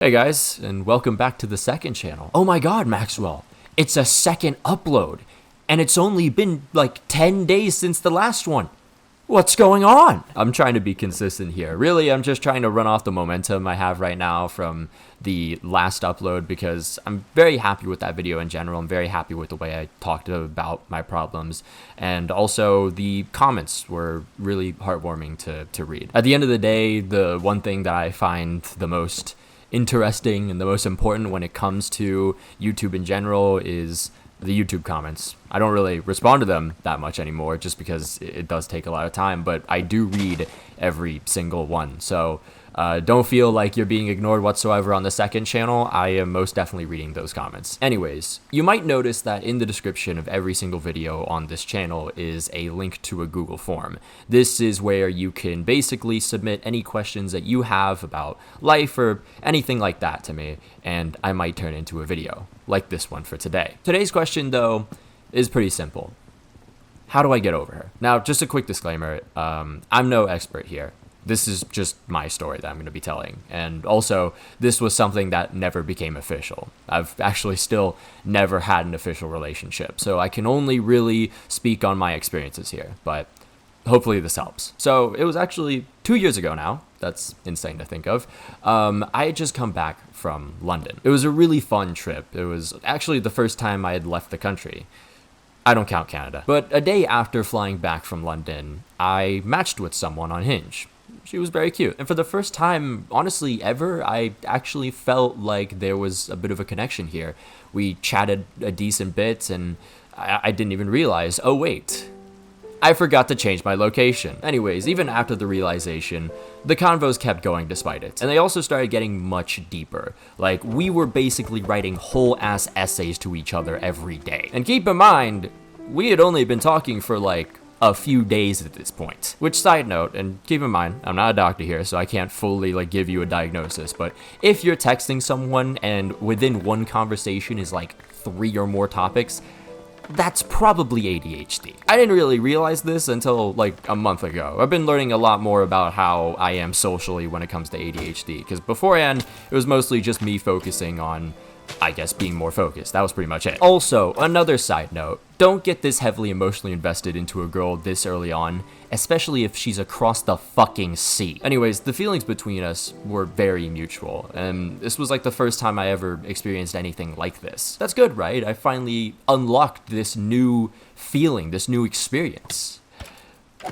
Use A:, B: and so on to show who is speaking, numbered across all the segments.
A: Hey guys, and welcome back to the second channel. Oh my god, Maxwell, it's a second upload, and it's only been like 10 days since the last one. What's going on? I'm trying to be consistent here. Really, I'm just trying to run off the momentum I have right now from the last upload because I'm very happy with that video in general. I'm very happy with the way I talked about my problems, and also the comments were really heartwarming to read. At the end of the day, the one thing that I find the most interesting and the most important when it comes to YouTube in general is the YouTube comments. I don't really respond to them that much anymore just because it does take a lot of time, but I do read every single one. So don't feel like you're being ignored whatsoever on the second channel. I am most definitely reading those comments. Anyways, you might notice that in the description of every single video on this channel is a link to a Google form. This is where you can basically submit any questions that you have about life or anything like that to me, and I might turn into a video, like this one for today. Today's question, though, is pretty simple. How do I get over her? Now, just a quick disclaimer, I'm no expert here. This is just my story that I'm going to be telling. And also, this was something that never became official. I've actually still never had an official relationship, so I can only really speak on my experiences here, but hopefully this helps. So it was actually 2 years ago now. That's insane to think of. I had just come back from London. It was a really fun trip. It was actually the first time I had left the country. I don't count Canada. But a day after flying back from London, I matched with someone on Hinge. She was very cute. And for the first time, honestly, ever, I actually felt like there was a bit of a connection here. We chatted a decent bit, and I didn't even realize, oh wait, I forgot to change my location. Anyways, even after the realization, the convos kept going despite it. And they also started getting much deeper. Like, we were basically writing whole-ass essays to each other every day. And keep in mind, we had only been talking for like a few days at this point. Which, side note, and keep in mind, I'm not a doctor here, so I can't fully like give you a diagnosis, but if you're texting someone and within one conversation is like 3 or more topics, that's probably ADHD. I didn't really realize this until like a month ago. I've been learning a lot more about how I am socially when it comes to ADHD, because beforehand, it was mostly just me focusing on, I guess, being more focused. That was pretty much it. Also, another side note, don't get this heavily emotionally invested into a girl this early on, especially if she's across the fucking sea. Anyways, the feelings between us were very mutual, and this was like the first time I ever experienced anything like this. That's good, right? I finally unlocked this new feeling, this new experience.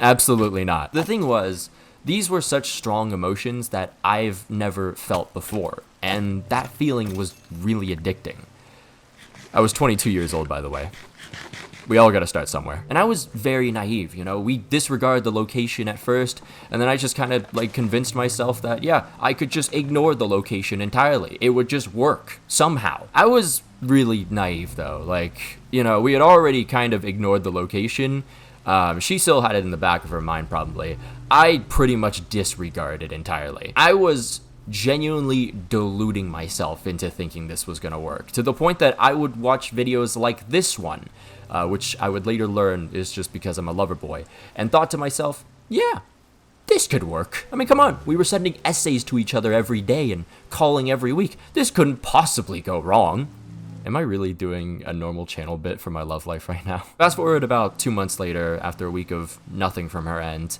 A: Absolutely not. The thing was, these were such strong emotions that I've never felt before, and that feeling was really addicting. I was 22 years old, by the way. We all gotta start somewhere. And I was very naive, you know, we disregard the location at first, and then I just kind of like convinced myself that, yeah, I could just ignore the location entirely. It would just work, somehow. I was really naive though, like, you know, we had already kind of ignored the location. She still had it in the back of her mind probably. I pretty much disregarded entirely. I was genuinely deluding myself into thinking this was gonna work, to the point that I would watch videos like this one, which I would later learn is just because I'm a lover boy, and thought to myself, yeah, this could work. I mean, come on, we were sending essays to each other every day and calling every week. This couldn't possibly go wrong. Am I really doing a normal channel bit for my love life right now? Fast forward about 2 months later, after a week of nothing from her end,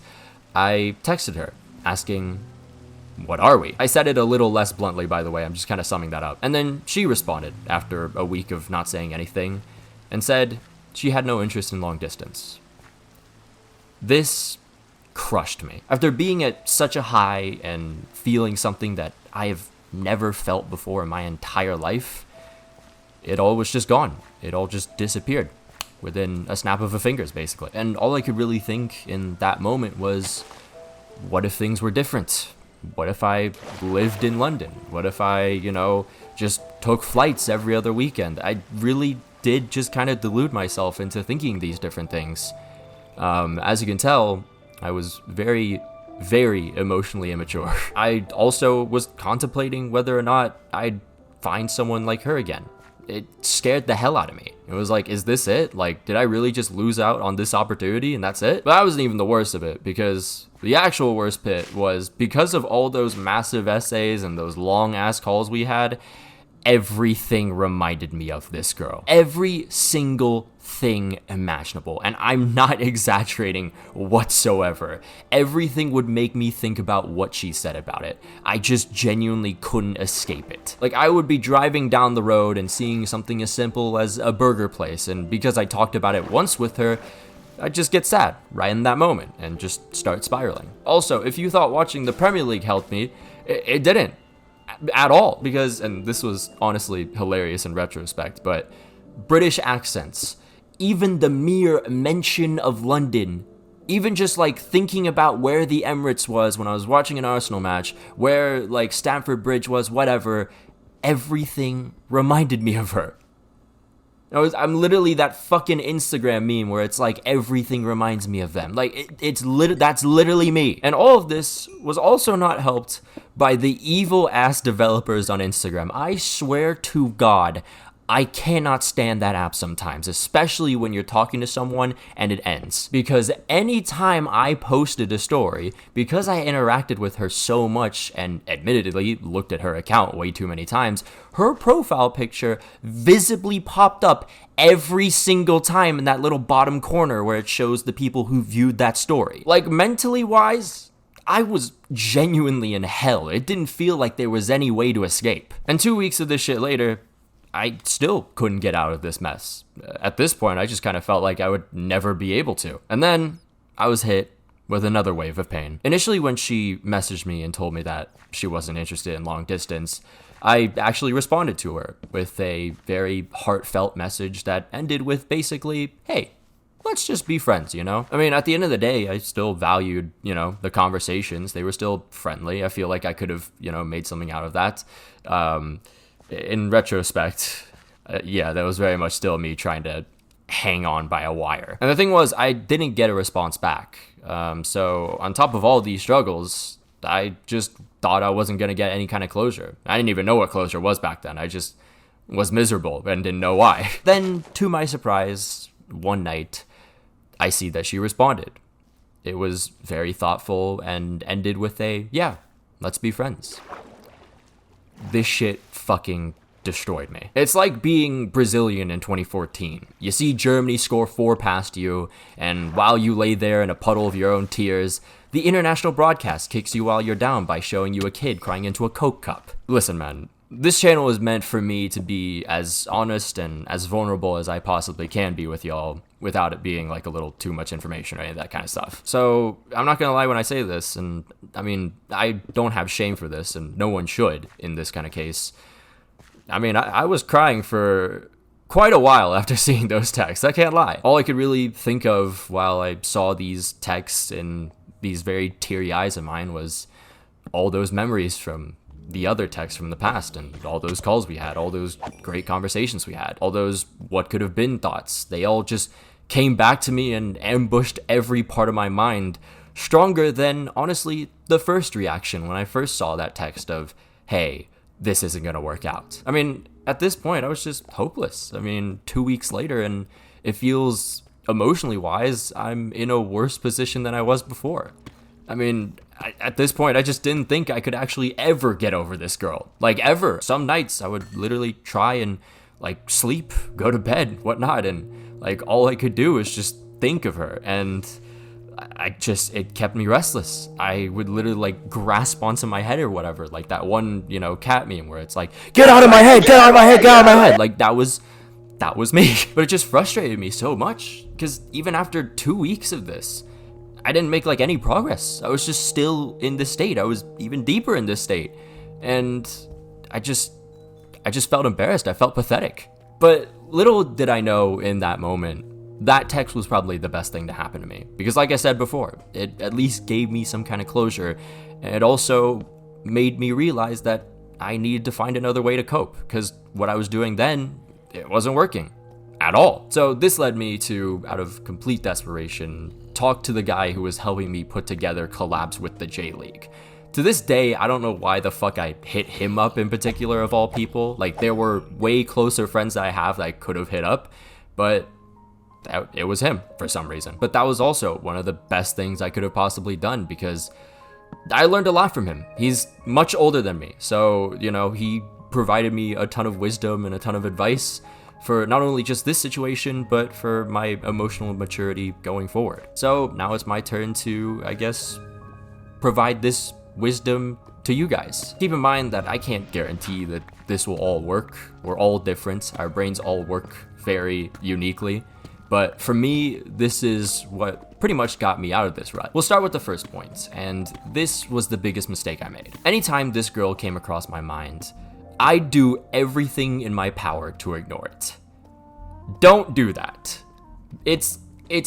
A: I texted her, asking, what are we? I said it a little less bluntly, by the way, I'm just kind of summing that up. And then she responded, after a week of not saying anything, and said she had no interest in long distance. This crushed me. After being at such a high and feeling something that I have never felt before in my entire life, it all was just gone. It all just disappeared within a snap of a fingers, basically. And all I could really think in that moment was, what if things were different? What if I lived in London? What if I, you know, just took flights every other weekend? I really did just kind of delude myself into thinking these different things. As you can tell, I was very, very emotionally immature. I also was contemplating whether or not I'd find someone like her again. it scared the hell out of me. It was like, is this it? Like, did I really just lose out on this opportunity and that's it? But that wasn't even the worst of it, because the actual worst bit was because of all those massive essays and those long ass calls we had, everything reminded me of this girl. Every single thing imaginable. And I'm not exaggerating whatsoever. Everything would make me think about what she said about it. I just genuinely couldn't escape it. Like, I would be driving down the road and seeing something as simple as a burger place, and because I talked about it once with her, I'd just get sad right in that moment and just start spiraling. Also, if you thought watching the Premier League helped me, it didn't at all, because, and this was honestly hilarious in retrospect, but British accents, even the mere mention of London, even just like thinking about where the Emirates was when I was watching an Arsenal match, where like Stamford Bridge was, whatever, everything reminded me of her. I'm literally that fucking Instagram meme where it's like everything reminds me of them. Like that's literally me. And all of this was also not helped by the evil ass developers on Instagram. I swear to God, I cannot stand that app sometimes, especially when you're talking to someone and it ends. Because anytime I posted a story, because I interacted with her so much and admittedly looked at her account way too many times, her profile picture visibly popped up every single time in that little bottom corner where it shows the people who viewed that story. Like, mentally wise, I was genuinely in hell. It didn't feel like there was any way to escape. And 2 weeks of this shit later, I still couldn't get out of this mess. At this point, I just kind of felt like I would never be able to. And then I was hit with another wave of pain. Initially, when she messaged me and told me that she wasn't interested in long distance, I actually responded to her with a very heartfelt message that ended with basically, hey, let's just be friends, you know? I mean, at the end of the day, I still valued, the conversations. They were still friendly. I feel like I could have, made something out of that. In retrospect, that was very much still me trying to hang on by a wire. And the thing was, I didn't get a response back. So on top of all these struggles, I just thought I wasn't going to get any kind of closure. I didn't even know what closure was back then. I just was miserable and didn't know why. Then, to my surprise, one night, I see that she responded. It was very thoughtful and ended with a, yeah, let's be friends. This shit fucking destroyed me. It's like being Brazilian in 2014. You see Germany score 4 past you, and while you lay there in a puddle of your own tears, the international broadcast kicks you while you're down by showing you a kid crying into a Coke cup. Listen, man, this channel is meant for me to be as honest and as vulnerable as I possibly can be with y'all without it being like a little too much information or any of that kind of stuff. So I'm not gonna lie when I say this, and I mean, I don't have shame for this, and no one should in this kind of case. I mean, I was crying for quite a while after seeing those texts, I can't lie. All I could really think of while I saw these texts in these very teary eyes of mine was all those memories from the other texts from the past, and all those calls we had, all those great conversations we had, all those what could have been thoughts. They all just came back to me and ambushed every part of my mind, stronger than, honestly, the first reaction when I first saw that text of, hey, this isn't gonna work out. I mean, at this point, I was just hopeless. I mean, 2 weeks later, and it feels, emotionally wise, I'm in a worse position than I was before. I mean, at this point, I just didn't think I could actually ever get over this girl. Like, ever. Some nights, I would literally try and, like, sleep, go to bed, whatnot, and, like, all I could do is just think of her, and it kept me restless. I would literally, like, grasp onto my head or whatever, like that one, cat meme where it's like, get out of my head, get out of my head, get out of my head. Like, that was me. But it just frustrated me so much, because even after 2 weeks of this, I didn't make like any progress. I was just still in this state. I was even deeper in this state. And I just felt embarrassed. I felt pathetic. But little did I know in that moment, that text was probably the best thing to happen to me. Because like I said before, it at least gave me some kind of closure. And it also made me realize that I needed to find another way to cope. Because what I was doing then, it wasn't working at all. So this led me to, out of complete desperation, talk to the guy who was helping me put together collabs with the J League. To this day, I don't know why the fuck I hit him up in particular of all people. Like, there were way closer friends that I have that I could have hit up, but it was him for some reason. But that was also one of the best things I could have possibly done because I learned a lot from him. He's much older than me, so, you know, he provided me a ton of wisdom and a ton of advice for not only just this situation, but for my emotional maturity going forward. So now it's my turn to, I guess, provide this wisdom to you guys. Keep in mind that I can't guarantee that this will all work. We're all different. Our brains all work very uniquely. But for me, this is what pretty much got me out of this rut. We'll start with the first point, and this was the biggest mistake I made. Anytime this girl came across my mind, I'd do everything in my power to ignore it. Don't do that. It's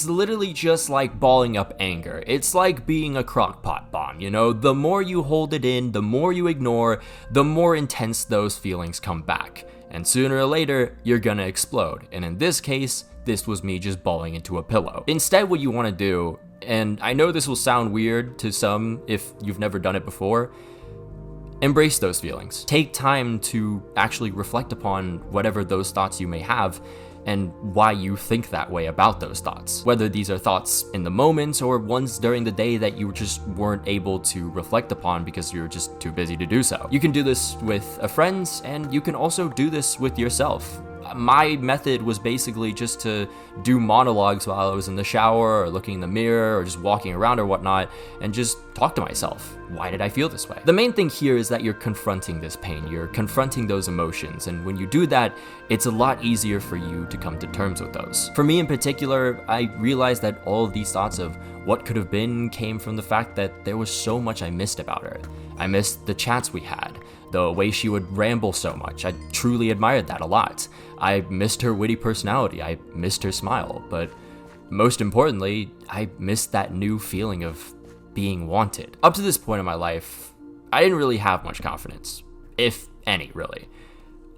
A: literally just like balling up anger. It's like being a crockpot bomb, you know? The more you hold it in, the more you ignore, the more intense those feelings come back. And sooner or later, you're gonna explode. And in this case, this was me just bawling into a pillow. Instead, what you wanna do, and I know this will sound weird to some if you've never done it before, embrace those feelings. Take time to actually reflect upon whatever those thoughts you may have and why you think that way about those thoughts. Whether these are thoughts in the moment or ones during the day that you just weren't able to reflect upon because you were just too busy to do so. You can do this with a friend, and you can also do this with yourself. My method was basically just to do monologues while I was in the shower or looking in the mirror or just walking around or whatnot and just talk to myself. Why did I feel this way? The main thing here is that you're confronting this pain, you're confronting those emotions, and when you do that, it's a lot easier for you to come to terms with those. For me in particular, I realized that all of these thoughts of what could have been came from the fact that there was so much I missed about her. I missed the chats we had, the way she would ramble so much. I truly admired that a lot. I missed her witty personality, I missed her smile, but most importantly, I missed that new feeling of being wanted. Up to this point in my life, I didn't really have much confidence, if any, really.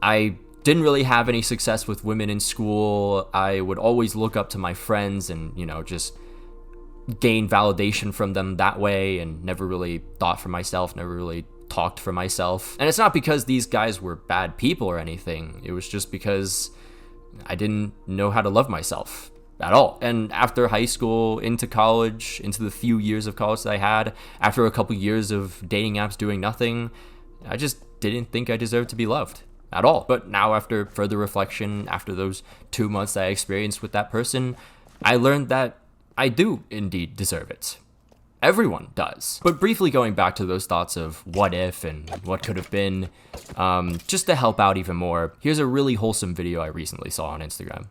A: I didn't really have any success with women in school. I would always look up to my friends and, you know, just gain validation from them that way, and never really thought for myself, never really talked for myself. And it's not because these guys were bad people or anything. It was just because I didn't know how to love myself at all. And after high school, into college, into the few years of college that I had, after a couple years of dating apps doing nothing, I just didn't think I deserved to be loved at all. But now, after further reflection, after those 2 months that I experienced with that person, I learned that I do indeed deserve it. Everyone does. But briefly going back to those thoughts of what if and what could have been, just to help out even more, here's a really wholesome video I recently saw on Instagram.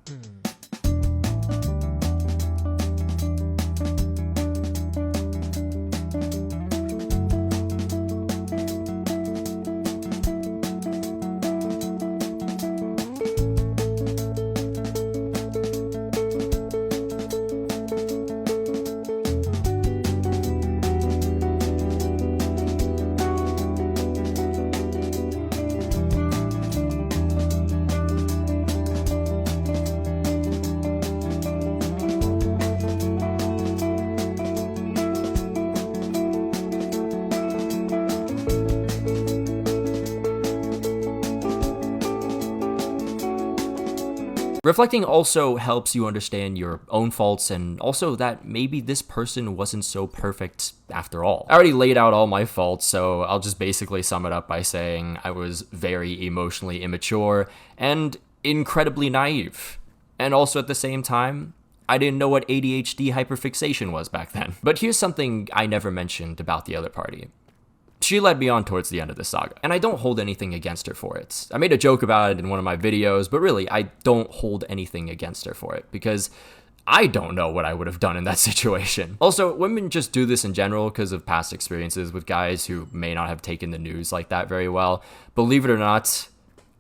A: Reflecting also helps you understand your own faults, and also that maybe this person wasn't so perfect after all. I already laid out all my faults, so I'll just basically sum it up by saying I was very emotionally immature and incredibly naive. And also at the same time, I didn't know what ADHD hyperfixation was back then. But here's something I never mentioned about the other party. She led me on towards the end of the saga, and I don't hold anything against her for it. I made a joke about it in one of my videos, but really, I don't hold anything against her for it, because I don't know what I would have done in that situation. Also, women just do this in general because of past experiences with guys who may not have taken the news like that very well. Believe it or not,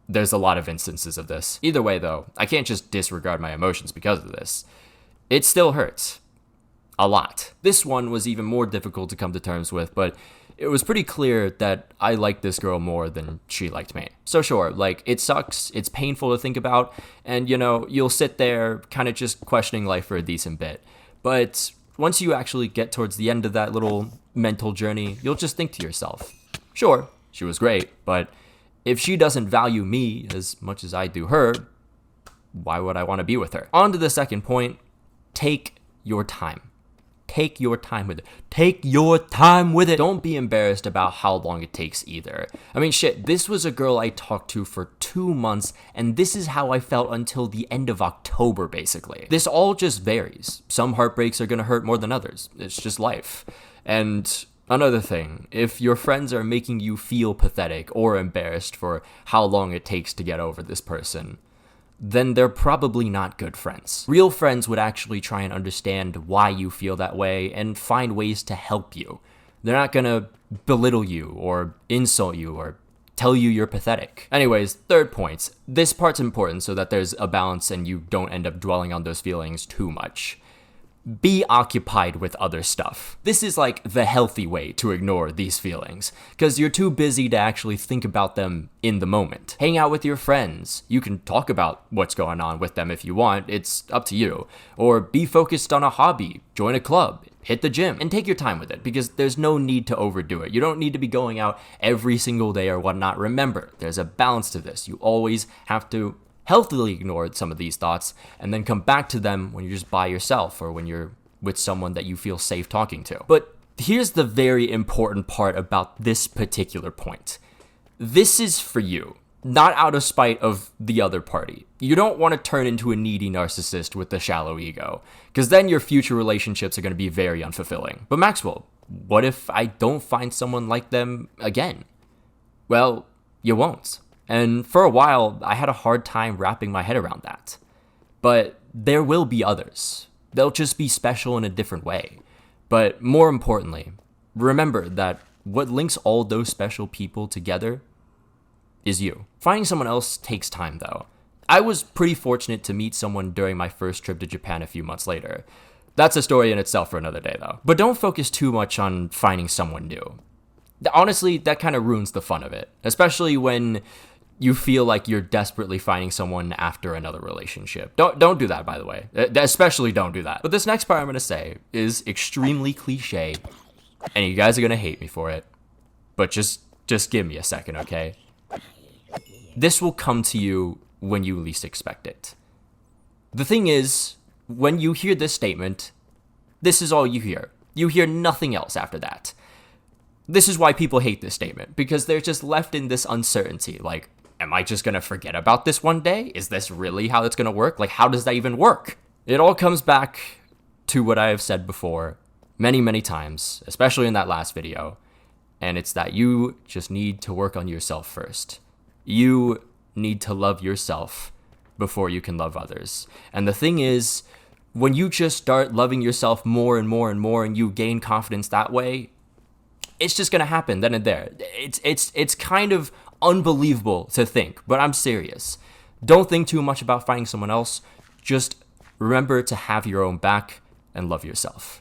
A: there's a lot of instances of this. Either way, though, I can't just disregard my emotions because of this. It still hurts. A lot. This one was even more difficult to come to terms with, but it was pretty clear that I liked this girl more than she liked me. So sure, like, it sucks, it's painful to think about, and, you know, you'll sit there kind of just questioning life for a decent bit. But once you actually get towards the end of that little mental journey, you'll just think to yourself, sure, she was great, but if she doesn't value me as much as I do her, why would I want to be with her? On to the second point, take your time. Take your time with it. Take your time with it. Don't be embarrassed about how long it takes either. I mean, shit, this was a girl I talked to for 2 months, and this is how I felt until the end of October, basically. This all just varies. Some heartbreaks are gonna hurt more than others. It's just life. And another thing, if your friends are making you feel pathetic or embarrassed for how long it takes to get over this person, then they're probably not good friends. Real friends would actually try and understand why you feel that way and find ways to help you. They're not gonna belittle you or insult you or tell you you're pathetic. Anyways, third point. This part's important so that there's a balance and you don't end up dwelling on those feelings too much. Be occupied with other stuff. This is like the healthy way to ignore these feelings, because you're too busy to actually think about them in the moment. Hang out with your friends. You can talk about what's going on with them if you want, it's up to you. Or be focused on a hobby, join a club, hit the gym, and take your time with it, because there's no need to overdo it. You don't need to be going out every single day or whatnot. Remember, there's a balance to this. You always have to healthily ignore some of these thoughts and then come back to them when you're just by yourself or when you're with someone that you feel safe talking to. But here's the very important part about this particular point. This is for you, not out of spite of the other party. You don't want to turn into a needy narcissist with a shallow ego, because then your future relationships are going to be very unfulfilling. But Maxwell, what if I don't find someone like them again? Well, you won't. And for a while, I had a hard time wrapping my head around that. But there will be others. They'll just be special in a different way. But more importantly, remember that what links all those special people together is you. Finding someone else takes time, though. I was pretty fortunate to meet someone during my first trip to Japan a few months later. That's a story in itself for another day, though. But don't focus too much on finding someone new. Honestly, that kind of ruins the fun of it, especially when you feel like you're desperately finding someone after another relationship. Don't do that, by the way. Especially don't do that. But this next part I'm going to say is extremely cliche, and you guys are going to hate me for it. But just give me a second, okay? This will come to you when you least expect it. The thing is, when you hear this statement, this is all you hear. You hear nothing else after that. This is why people hate this statement, because they're just left in this uncertainty, like, am I just going to forget about this one day? Is this really how it's going to work? Like, how does that even work? It all comes back to what I have said before many, many times, especially in that last video. And it's that you just need to work on yourself first. You need to love yourself before you can love others. And the thing is, when you just start loving yourself more and more and more and you gain confidence that way, it's just going to happen then and there. It's kind of unbelievable to think, but I'm serious. Don't think too much about finding someone else. Just remember to have your own back and love yourself.